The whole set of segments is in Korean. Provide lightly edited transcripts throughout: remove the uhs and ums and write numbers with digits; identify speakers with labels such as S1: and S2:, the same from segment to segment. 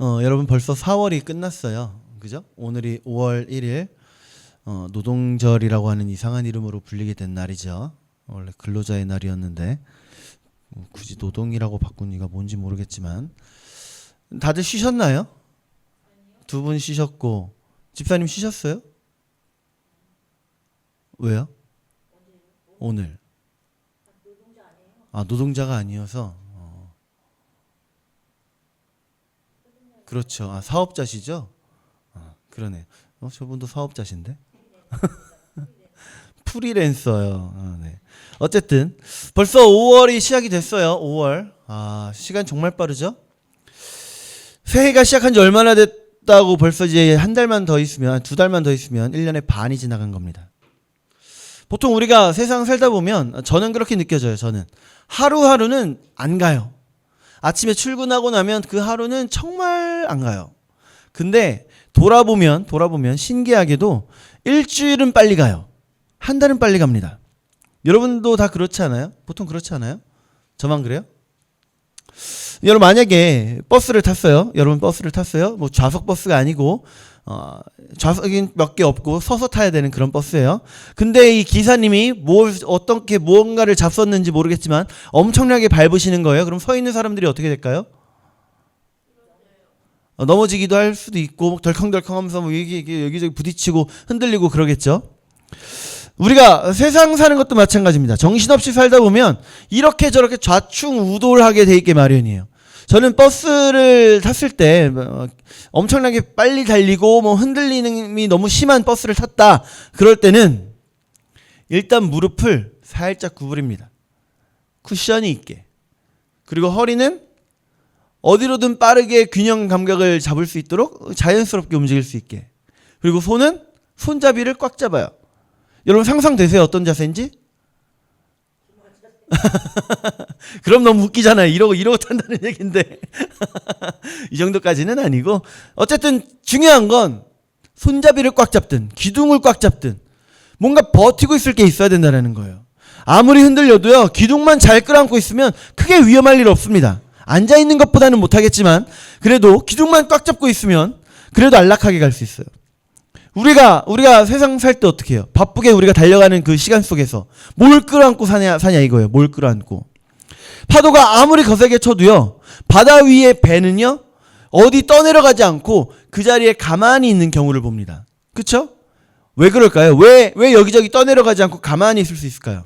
S1: 여러분 벌써 4월이 끝났어요. 그죠? 오늘이 5월 1일 노동절이라고 하는 이상한 이름으로 불리게 된 날이죠. 원래 근로자의 날이었는데 굳이 노동이라고 바꾼 이유가 뭔지 모르겠지만 다들 쉬셨나요? 두 분 쉬셨고 집사님 쉬셨어요? 왜요? 오늘. 아, 노동자가 아니어서. 그렇죠. 아, 사업자시죠? 아, 그러네. 저분도 사업자신데? 프리랜서요. 아, 네. 어쨌든 벌써 5월이 시작이 됐어요. 5월. 아, 시간 정말 빠르죠? 새해가 시작한 지 얼마나 됐다고 벌써 이제 한 달만 더 있으면, 두 달만 더 있으면 1년의 반이 지나간 겁니다. 보통 우리가 세상 살다 보면 저는 그렇게 느껴져요. 저는 하루하루는 안 가요. 아침에 출근하고 나면 그 하루는 정말 안 가요. 근데 돌아보면 신기하게도 일주일은 빨리 가요. 한 달은 빨리 갑니다. 여러분도 다 그렇지 않아요? 보통 그렇지 않아요? 저만 그래요? 여러분 만약에 버스를 탔어요. 뭐 좌석 버스가 아니고 좌석이 몇 개 없고 서서 타야 되는 그런 버스예요. 근데 이 기사님이 어떻게 무언가를 잡섰는지 모르겠지만 엄청나게 밟으시는 거예요. 그럼 서 있는 사람들이 어떻게 될까요? 넘어지기도 할 수도 있고 덜컹덜컹 하면서 뭐 여기저기 부딪히고 흔들리고 그러겠죠. 우리가 세상 사는 것도 마찬가지입니다. 정신없이 살다 보면 이렇게 저렇게 좌충우돌하게 돼 있게 마련이에요. 저는 버스를 탔을 때 엄청나게 빨리 달리고 뭐 흔들림이 너무 심한 버스를 탔다. 그럴 때는 일단 무릎을 살짝 구부립니다. 쿠션이 있게. 그리고 허리는 어디로든 빠르게 균형 감각을 잡을 수 있도록 자연스럽게 움직일 수 있게. 그리고 손은 손잡이를 꽉 잡아요. 여러분 상상되세요? 어떤 자세인지? 그럼 너무 웃기잖아요. 이러고 탄다는 얘기인데 이 정도까지는 아니고 어쨌든 중요한 건 손잡이를 꽉 잡든 기둥을 꽉 잡든 뭔가 버티고 있을 게 있어야 된다는 거예요. 아무리 흔들려도요. 기둥만 잘 끌어안고 있으면 크게 위험할 일 없습니다. 앉아있는 것보다는 못하겠지만 그래도 기둥만 꽉 잡고 있으면 그래도 안락하게 갈 수 있어요. 우리가 세상 살 때 어떻게 해요? 바쁘게 우리가 달려가는 그 시간 속에서 뭘 끌어안고 사냐 이거예요. 뭘 끌어안고. 파도가 아무리 거세게 쳐도요. 바다 위의 배는요. 어디 떠내려가지 않고 그 자리에 가만히 있는 경우를 봅니다. 그렇죠? 왜 그럴까요? 왜 여기저기 떠내려가지 않고 가만히 있을 수 있을까요?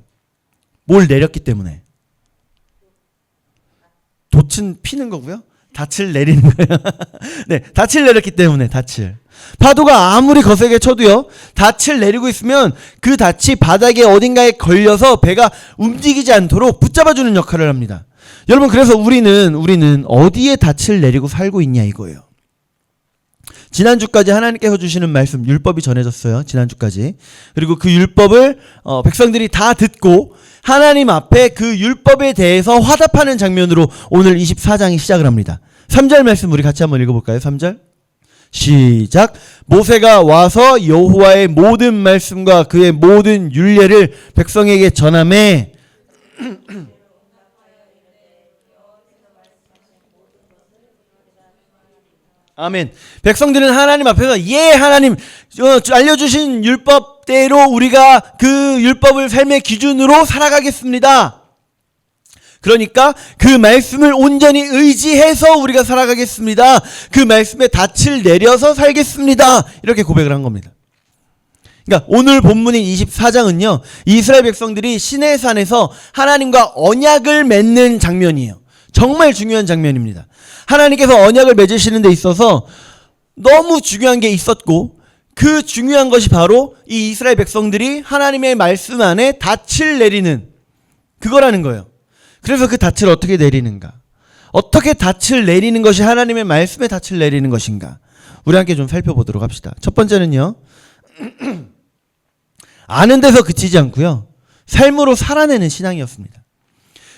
S1: 뭘 내렸기 때문에. 돛은 피는 거고요. 닻을 내리는 거예요. 네, 닻을 내렸기 때문에 닻을. 파도가 아무리 거세게 쳐도요. 닻을 내리고 있으면 그 닻이 바닥에 어딘가에 걸려서 배가 움직이지 않도록 붙잡아주는 역할을 합니다. 여러분 그래서 우리는 어디에 닻을 내리고 살고 있냐 이거예요. 지난주까지 하나님께서 주시는 말씀 율법이 전해졌어요. 지난주까지. 그리고 그 율법을 백성들이 다 듣고 하나님 앞에 그 율법에 대해서 화답하는 장면으로 오늘 24장이 시작을 합니다. 3절 말씀 우리 같이 한번 읽어볼까요? 3절 시작. 모세가 와서 여호와의 모든 말씀과 그의 모든 율례를 백성에게 전하매 아멘. 백성들은 하나님 앞에서 하나님 알려주신 율법대로 우리가 그 율법을 삶의 기준으로 살아가겠습니다. 그러니까 그 말씀을 온전히 의지해서 우리가 살아가겠습니다. 그 말씀에 닻을 내려서 살겠습니다. 이렇게 고백을 한 겁니다. 그러니까 오늘 본문인 24장은요. 이스라엘 백성들이 시내산에서 하나님과 언약을 맺는 장면이에요. 정말 중요한 장면입니다. 하나님께서 언약을 맺으시는 데 있어서 너무 중요한 게 있었고 그 중요한 것이 바로 이 이스라엘 백성들이 하나님의 말씀 안에 닻을 내리는 그거라는 거예요. 그래서 그 닻을 어떻게 내리는가? 어떻게 닻을 내리는 것이 하나님의 말씀에 닻을 내리는 것인가? 우리 함께 좀 살펴보도록 합시다. 첫 번째는요. 아는 데서 그치지 않고요. 삶으로 살아내는 신앙이었습니다.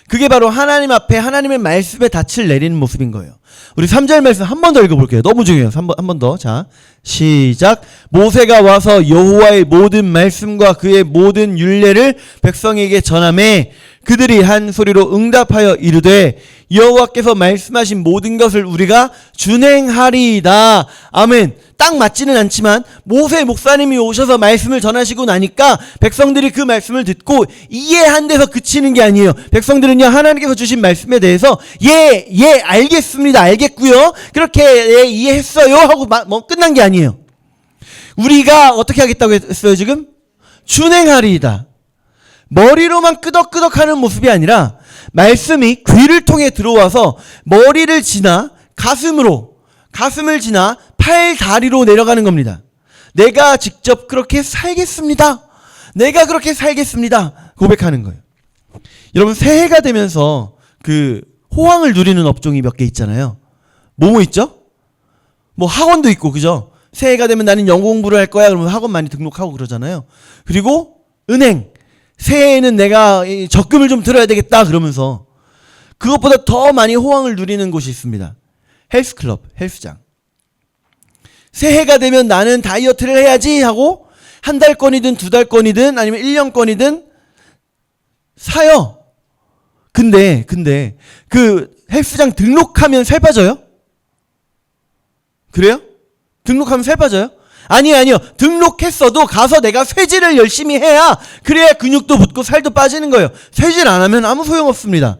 S1: 그게 바로 하나님 앞에 하나님의 말씀에 닻을 내리는 모습인 거예요. 우리 3절 말씀 한 번 더 읽어볼게요. 너무 중요해요. 한 번 더. 자, 시작. 모세가 와서 여호와의 모든 말씀과 그의 모든 율례를 백성에게 전하매 그들이 한 소리로 응답하여 이르되 여호와께서 말씀하신 모든 것을 우리가 준행하리이다. 아멘. 딱 맞지는 않지만 모세 목사님이 오셔서 말씀을 전하시고 나니까 백성들이 그 말씀을 듣고 이해한 데서 그치는 게 아니에요. 백성들은요, 하나님께서 주신 말씀에 대해서 예 알겠습니다, 알겠고요, 그렇게 예, 이해했어요 하고 끝난 게 아니에요. 우리가 어떻게 하겠다고 했어요? 지금 준행하리이다. 머리로만 끄덕끄덕하는 모습이 아니라 말씀이 귀를 통해 들어와서 머리를 지나 가슴을 지나 팔 다리로 내려가는 겁니다. 내가 직접 그렇게 살겠습니다. 내가 그렇게 살겠습니다. 고백하는 거예요. 여러분, 새해가 되면서 그 호황을 누리는 업종이 몇 개 있잖아요. 뭐뭐 있죠? 뭐 학원도 있고, 그죠? 새해가 되면 나는 영어 공부를 할 거야. 그러면 학원 많이 등록하고 그러잖아요. 그리고 은행. 새해에는 내가 적금을 좀 들어야 되겠다 그러면서 그것보다 더 많이 호황을 누리는 곳이 있습니다. 헬스클럽, 헬스장. 새해가 되면 나는 다이어트를 해야지 하고 한 달권이든 두 달권이든 아니면 1년권이든 사요. 근데 그 헬스장 등록하면 살 빠져요? 그래요? 등록하면 살 빠져요? 아니요. 등록했어도 가서 내가 쇠질을 열심히 해야 그래야 근육도 붙고 살도 빠지는 거예요. 쇠질 안 하면 아무 소용없습니다.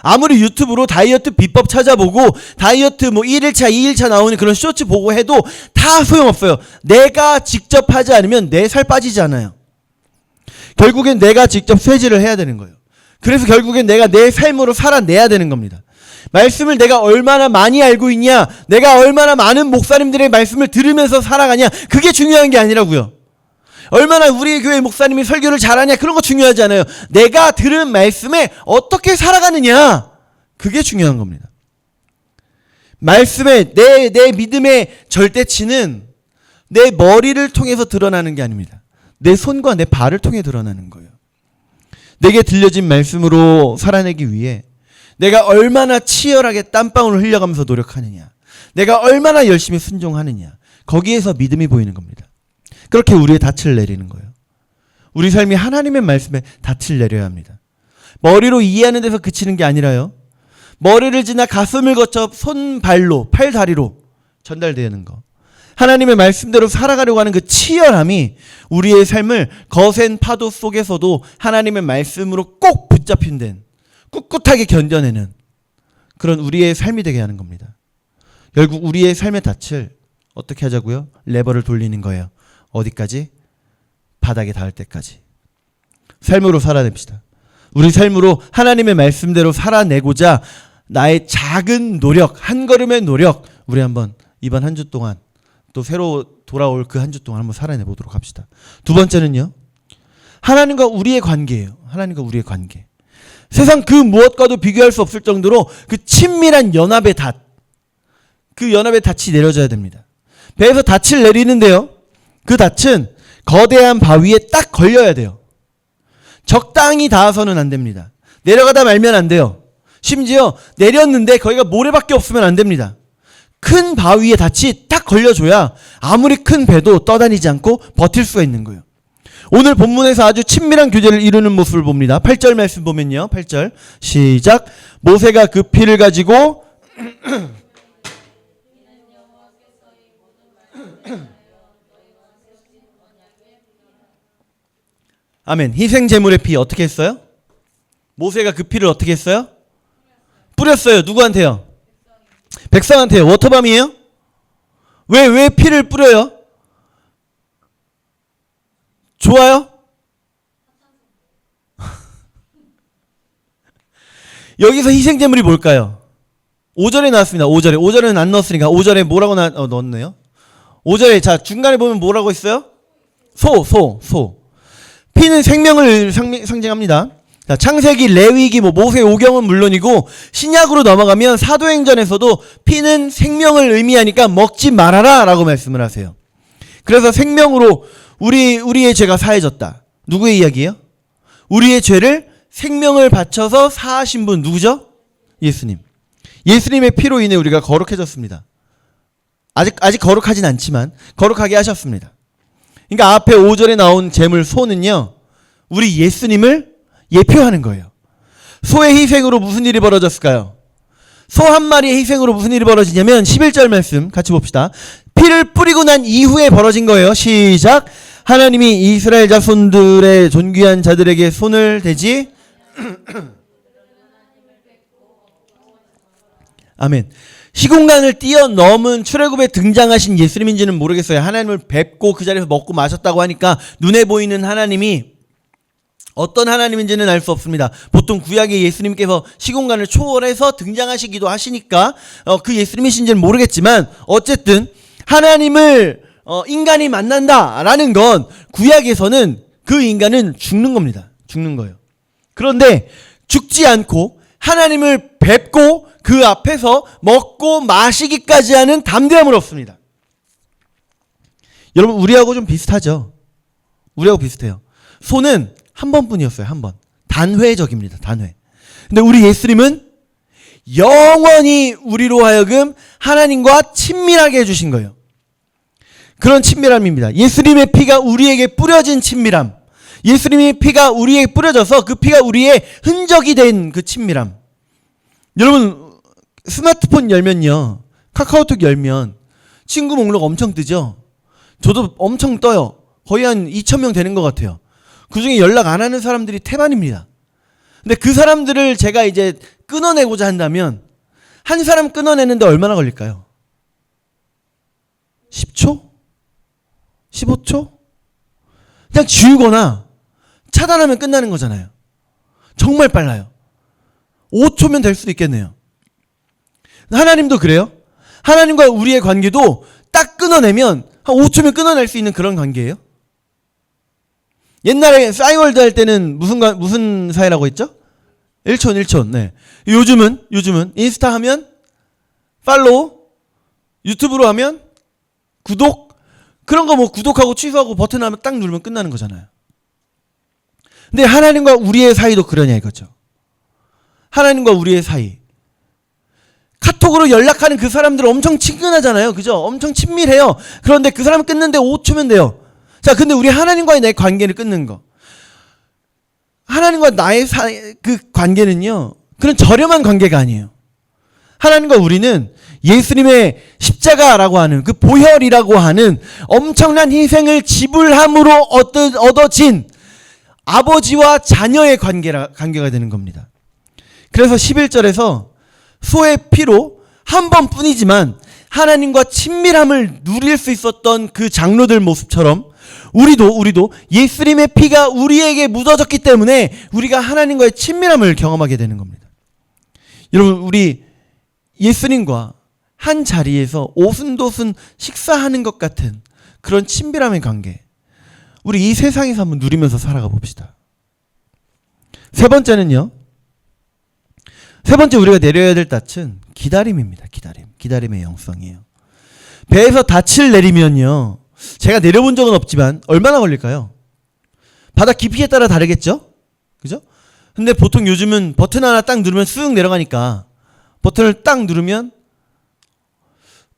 S1: 아무리 유튜브로 다이어트 비법 찾아보고 다이어트 뭐 1일차, 2일차 나오는 그런 쇼츠 보고 해도 다 소용없어요. 내가 직접 하지 않으면 내 살 빠지지 않아요. 결국엔 내가 직접 쇠질을 해야 되는 거예요. 그래서 결국엔 내가 내 삶으로 살아내야 되는 겁니다. 말씀을 내가 얼마나 많이 알고 있냐, 내가 얼마나 많은 목사님들의 말씀을 들으면서 살아가냐, 그게 중요한 게 아니라고요. 얼마나 우리 교회 목사님이 설교를 잘하냐, 그런 거 중요하지 않아요. 내가 들은 말씀에 어떻게 살아가느냐, 그게 중요한 겁니다. 말씀에 내 믿음의 절대치는 내 머리를 통해서 드러나는 게 아닙니다. 내 손과 내 발을 통해 드러나는 거예요. 내게 들려진 말씀으로 살아내기 위해 내가 얼마나 치열하게 땀방울을 흘려가면서 노력하느냐, 내가 얼마나 열심히 순종하느냐, 거기에서 믿음이 보이는 겁니다. 그렇게 우리의 닻을 내리는 거예요. 우리 삶이 하나님의 말씀에 닻을 내려야 합니다. 머리로 이해하는 데서 그치는 게 아니라요, 머리를 지나 가슴을 거쳐 손, 발로, 팔, 다리로 전달되는 거. 하나님의 말씀대로 살아가려고 하는 그 치열함이 우리의 삶을 거센 파도 속에서도 하나님의 말씀으로 꼭 붙잡힌 데는 꿋꿋하게 견뎌내는 그런 우리의 삶이 되게 하는 겁니다. 결국 우리의 삶의 닻을 어떻게 하자고요? 레버를 돌리는 거예요. 어디까지? 바닥에 닿을 때까지. 삶으로 살아냅시다. 우리 삶으로 하나님의 말씀대로 살아내고자 나의 작은 노력, 한 걸음의 노력, 우리 한번 이번 한 주 동안 또 새로 돌아올 그 한 주 동안 한번 살아내보도록 합시다. 두 번째는요, 하나님과 우리의 관계예요. 하나님과 우리의 관계. 세상 그 무엇과도 비교할 수 없을 정도로 그 친밀한 연합의 닷, 그 연합의 닷이 내려져야 됩니다. 배에서 닷을 내리는데요, 그 닷은 거대한 바위에 딱 걸려야 돼요. 적당히 닿아서는 안 됩니다. 내려가다 말면 안 돼요. 심지어 내렸는데 거기가 모래밖에 없으면 안 됩니다. 큰 바위에 닿이 딱 걸려줘야 아무리 큰 배도 떠다니지 않고 버틸 수가 있는 거예요. 오늘 본문에서 아주 친밀한 교제를 이루는 모습을 봅니다. 8절 말씀 보면요. 8절 시작. 모세가 그 피를 가지고 아멘. 희생 제물의 피 어떻게 했어요? 모세가 그 피를 어떻게 했어요? 뿌렸어요. 누구한테요? 백성한테요. 워터밤이에요? 왜 피를 뿌려요? 좋아요? 여기서 희생제물이 뭘까요? 5절에 나왔습니다. 5절에는 안 넣었으니까 5절에 뭐라고 넣었네요. 5절에 자 중간에 보면 뭐라고 있어요? 소. 피는 생명을 상징합니다. 자, 창세기, 레위기, 모세 오경은 물론이고 신약으로 넘어가면 사도행전에서도 피는 생명을 의미하니까 먹지 말아라 라고 말씀을 하세요. 그래서 생명으로 우리의 죄가 사해졌다. 누구의 이야기예요? 우리의 죄를 생명을 바쳐서 사하신 분 누구죠? 예수님. 예수님의 피로 인해 우리가 거룩해졌습니다. 아직 거룩하진 않지만 거룩하게 하셨습니다. 그러니까 앞에 5절에 나온 제물 소는요, 우리 예수님을 예표하는 거예요. 소의 희생으로 무슨 일이 벌어졌을까요? 소 한 마리의 희생으로 무슨 일이 벌어지냐면 11절 말씀 같이 봅시다. 피를 뿌리고 난 이후에 벌어진 거예요. 시작. 하나님이 이스라엘 자손들의 존귀한 자들에게 손을 대지 아멘. 시공간을 뛰어넘은 출애굽에 등장하신 예수님인지는 모르겠어요. 하나님을 뵙고 그 자리에서 먹고 마셨다고 하니까 눈에 보이는 하나님이 어떤 하나님인지는 알 수 없습니다. 보통 구약의 예수님께서 시공간을 초월해서 등장하시기도 하시니까 그 예수님이신지는 모르겠지만 어쨌든 하나님을 인간이 만난다라는 건 구약에서는 그 인간은 죽는 겁니다. 죽는 거예요. 그런데 죽지 않고 하나님을 뵙고 그 앞에서 먹고 마시기까지 하는 담대함을 얻습니다. 여러분 우리하고 좀 비슷하죠? 우리하고 비슷해요. 소는 한 번뿐이었어요. 한 번. 단회적입니다. 단회. 근데 우리 예수님은 영원히 우리로 하여금 하나님과 친밀하게 해주신 거예요. 그런 친밀함입니다. 예수님의 피가 우리에게 뿌려진 친밀함. 예수님의 피가 우리에게 뿌려져서 그 피가 우리의 흔적이 된 그 친밀함. 여러분 스마트폰 열면요. 카카오톡 열면 친구 목록 엄청 뜨죠? 저도 엄청 떠요. 거의 한 2,000명 되는 것 같아요. 그 중에 연락 안 하는 사람들이 태반입니다. 근데 그 사람들을 제가 이제 끊어내고자 한다면 한 사람 끊어내는데 얼마나 걸릴까요? 10초? 15초? 그냥 지우거나 차단하면 끝나는 거잖아요. 정말 빨라요. 5초면 될 수도 있겠네요. 하나님도 그래요. 하나님과 우리의 관계도 딱 끊어내면 한 5초면 끊어낼 수 있는 그런 관계예요. 옛날에 싸이월드 할 때는 무슨 사이라고 했죠? 1촌. 네. 요즘은 인스타 하면 팔로우, 유튜브로 하면 구독, 그런 거 뭐 구독하고 취소하고 버튼 하면 딱 누르면 끝나는 거잖아요. 근데 하나님과 우리의 사이도 그러냐 이거죠. 하나님과 우리의 사이. 카톡으로 연락하는 그 사람들 엄청 친근하잖아요. 그죠? 엄청 친밀해요. 그런데 그 사람 끊는데 5초면 돼요. 자, 근데 우리 하나님과의 내 관계를 끊는 거. 하나님과 나의 그 관계는요, 그런 저렴한 관계가 아니에요. 하나님과 우리는 예수님의 십자가라고 하는 그 보혈이라고 하는 엄청난 희생을 지불함으로 얻어진 아버지와 자녀의 관계가 되는 겁니다. 그래서 11절에서 소의 피로 한 번뿐이지만 하나님과 친밀함을 누릴 수 있었던 그 장로들 모습처럼 우리도 예수님의 피가 우리에게 묻어졌기 때문에 우리가 하나님과의 친밀함을 경험하게 되는 겁니다. 여러분 우리 예수님과 한 자리에서 오순도순 식사하는 것 같은 그런 친밀함의 관계, 우리 이 세상에서 한번 누리면서 살아가 봅시다. 세 번째는요, 세 번째 우리가 내려야 될 닻은 기다림입니다. 기다림의 영성이에요. 배에서 닻을 내리면요, 제가 내려본 적은 없지만 얼마나 걸릴까요? 바다 깊이에 따라 다르겠죠? 그죠? 근데 보통 요즘은 버튼 하나 딱 누르면 쓱 내려가니까 버튼을 딱 누르면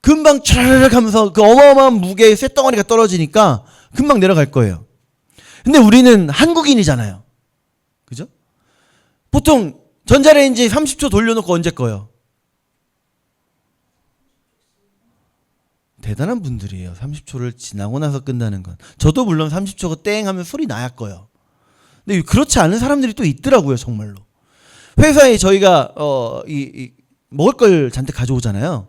S1: 금방 촤르륵 하면서 그 어마어마한 무게의 쇳덩어리가 떨어지니까 금방 내려갈 거예요. 근데 우리는 한국인이잖아요. 그죠? 보통 전자레인지 30초 돌려놓고 언제 꺼요? 대단한 분들이에요. 30초를 지나고 나서 끈다는 건. 저도 물론 30초가 땡 하면 소리 나야 꺼요. 근데 그렇지 않은 사람들이 또 있더라고요. 정말로. 회사에 저희가 먹을 걸 잔뜩 가져오잖아요.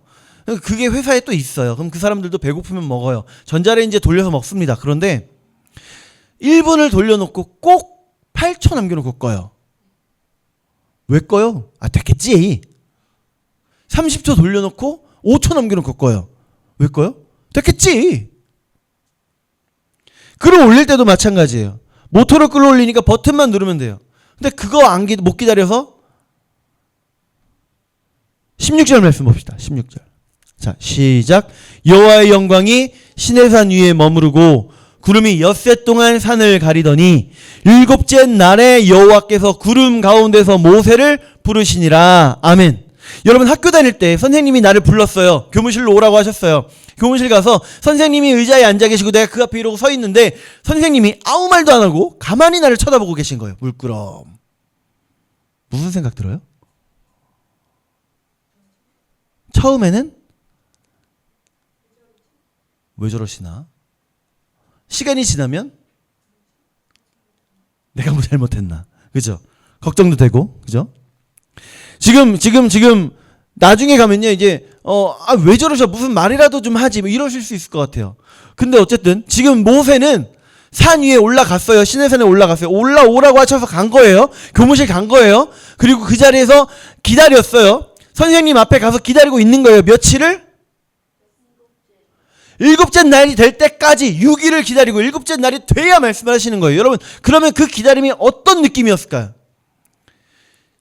S1: 그게 회사에 또 있어요. 그럼 그 사람들도 배고프면 먹어요. 전자레인지에 돌려서 먹습니다. 그런데 1분을 돌려놓고 꼭 8초 남겨놓고 꺼요. 왜 꺼요? 됐겠지. 30초 돌려놓고 5초 남겨놓고 꺼요. 왜 꺼요? 됐겠지. 끌어올릴 때도 마찬가지예요. 모터를 끌어올리니까 버튼만 누르면 돼요. 근데 그거 못 기다려서 16절 말씀 봅시다. 16절. 자, 시작. 여호와의 영광이 시내산 위에 머무르고 구름이 엿새 동안 산을 가리더니 일곱째 날에 여호와께서 구름 가운데서 모세를 부르시니라. 아멘. 여러분 학교 다닐 때 선생님이 나를 불렀어요. 교무실로 오라고 하셨어요. 교무실 가서 선생님이 의자에 앉아 계시고 내가 그 앞에 이러고 서 있는데 선생님이 아무 말도 안 하고 가만히 나를 쳐다보고 계신 거예요. 물끄럼. 무슨 생각 들어요? 처음에는 왜 저러시나? 시간이 지나면 내가 뭐 잘못했나? 그죠? 걱정도 되고, 그죠? 지금 나중에 가면요, 이제 왜 저러셔? 무슨 말이라도 좀 하지? 뭐 이러실 수 있을 것 같아요. 근데 어쨌든 지금 모세는 산 위에 올라갔어요. 시내산에 올라갔어요. 올라오라고 하셔서 간 거예요. 교무실 간 거예요. 그리고 그 자리에서 기다렸어요. 선생님 앞에 가서 기다리고 있는 거예요. 며칠을? 7째 날이 될 때까지 6일을 기다리고 7째 날이 돼야 말씀을 하시는 거예요. 여러분, 그러면 그 기다림이 어떤 느낌이었을까요?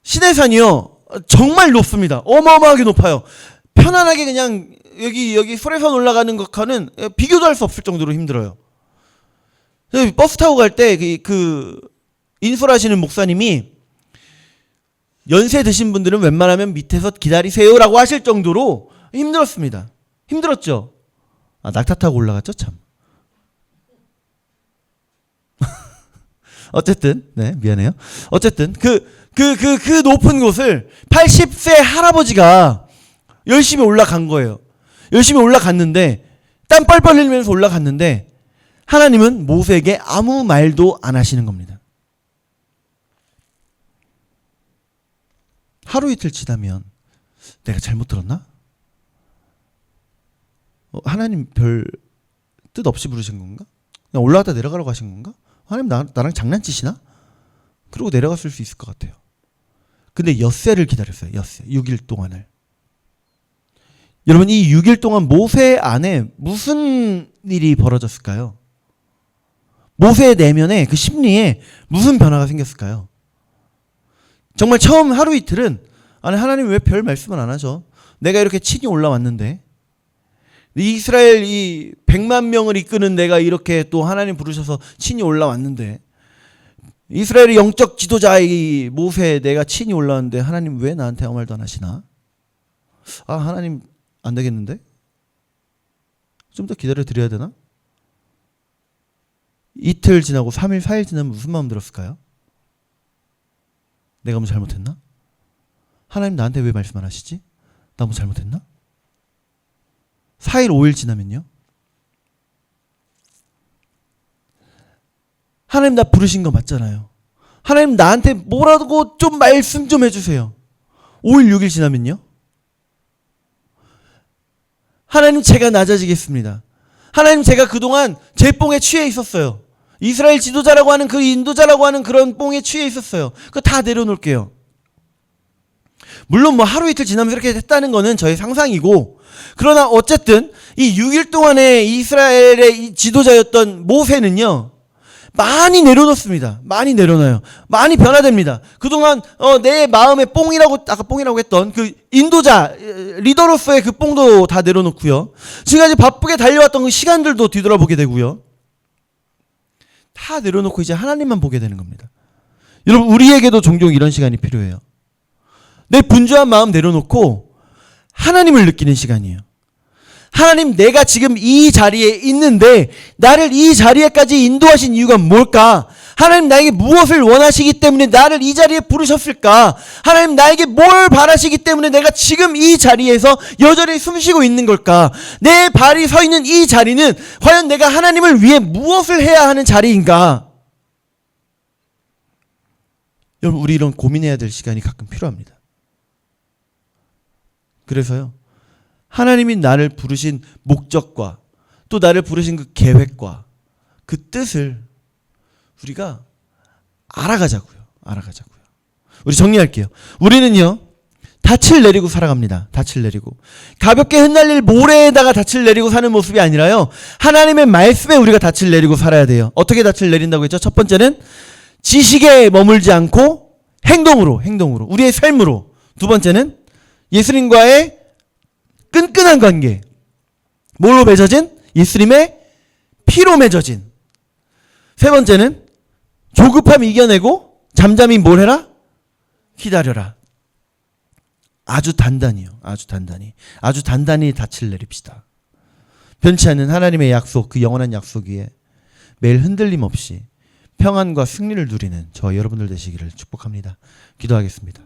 S1: 시내산이요, 정말 높습니다. 어마어마하게 높아요. 편안하게 그냥 여기 설해산 올라가는 것과는 비교도 할 수 없을 정도로 힘들어요. 버스 타고 갈 때 그 인솔하시는 목사님이 연세 드신 분들은 웬만하면 밑에서 기다리세요라고 하실 정도로 힘들었습니다. 힘들었죠? 낙타 타고 올라갔죠, 참. 어쨌든, 네, 미안해요. 어쨌든, 그 높은 곳을 80세 할아버지가 열심히 올라간 거예요. 열심히 올라갔는데, 땀 뻘뻘 흘리면서 올라갔는데, 하나님은 모세에게 아무 말도 안 하시는 겁니다. 하루 이틀 지나면, 내가 잘못 들었나? 하나님 별 뜻 없이 부르신 건가? 그냥 올라갔다 내려가라고 하신 건가? 하나님 나랑 장난치시나? 그러고 내려갔을 수 있을 것 같아요. 근데 엿새를 기다렸어요. 엿새. 6일 동안을. 여러분, 이 6일 동안 모세 안에 무슨 일이 벌어졌을까요? 모세의 내면에, 그 심리에 무슨 변화가 생겼을까요? 정말 처음 하루 이틀은 아니, 하나님 왜 별 말씀을 안 하죠? 내가 이렇게 친히 올라왔는데, 이스라엘 이 100만 명을 이끄는 내가 이렇게 또 하나님 부르셔서 친히 올라왔는데, 이스라엘의 영적 지도자 이 모세 내가 친히 올라왔는데 하나님 왜 나한테 아무 말도 안 하시나? 하나님 안 되겠는데? 좀 더 기다려 드려야 되나? 이틀 지나고 3일, 4일 지나면 무슨 마음 들었을까요? 내가 뭐 잘못했나? 하나님 나한테 왜 말씀 안 하시지? 나 뭐 잘못했나? 4일, 5일 지나면요? 하나님 나 부르신 거 맞잖아요. 하나님 나한테 뭐라고 좀 말씀 좀 해주세요. 5일, 6일 지나면요? 하나님 제가 낮아지겠습니다. 하나님 제가 그동안 제 뽕에 취해 있었어요. 이스라엘 지도자라고 하는 그 인도자라고 하는 그런 뽕에 취해 있었어요. 그거 다 내려놓을게요. 물론 뭐 하루 이틀 지나면서 이렇게 했다는 거는 저의 상상이고, 그러나 어쨌든 이 6일 동안의 이스라엘의 이 지도자였던 모세는요, 많이 내려놓습니다. 많이 내려놔요. 많이 변화됩니다. 그동안 내 마음의 뽕이라고, 아까 뽕이라고 했던 그 인도자, 리더로서의 그 뽕도 다 내려놓고요. 지금까지 바쁘게 달려왔던 그 시간들도 뒤돌아보게 되고요. 다 내려놓고 이제 하나님만 보게 되는 겁니다. 여러분, 우리에게도 종종 이런 시간이 필요해요. 내 분주한 마음 내려놓고 하나님을 느끼는 시간이에요. 하나님, 내가 지금 이 자리에 있는데 나를 이 자리에까지 인도하신 이유가 뭘까? 하나님, 나에게 무엇을 원하시기 때문에 나를 이 자리에 부르셨을까? 하나님, 나에게 뭘 바라시기 때문에 내가 지금 이 자리에서 여전히 숨쉬고 있는 걸까? 내 발이 서 있는 이 자리는 과연 내가 하나님을 위해 무엇을 해야 하는 자리인가? 여러분, 우리 이런 고민해야 될 시간이 가끔 필요합니다. 그래서요, 하나님이 나를 부르신 목적과 또 나를 부르신 그 계획과 그 뜻을 우리가 알아가자고요. 우리 정리할게요. 우리는요, 닻을 내리고 살아갑니다. 닻을 내리고. 가볍게 흩날릴 모래에다가 닻을 내리고 사는 모습이 아니라요, 하나님의 말씀에 우리가 닻을 내리고 살아야 돼요. 어떻게 닻을 내린다고 했죠? 첫 번째는 지식에 머물지 않고 행동으로, 우리의 삶으로. 두 번째는 예수님과의 끈끈한 관계. 뭘로 맺어진? 예수님의 피로 맺어진. 세 번째는 조급함 이겨내고 잠잠히 뭘 해라? 기다려라. 아주 단단히요. 아주 단단히 닻을 내립시다. 변치 않는 하나님의 약속, 그 영원한 약속 위에 매일 흔들림 없이 평안과 승리를 누리는 저 여러분들 되시기를 축복합니다. 기도하겠습니다.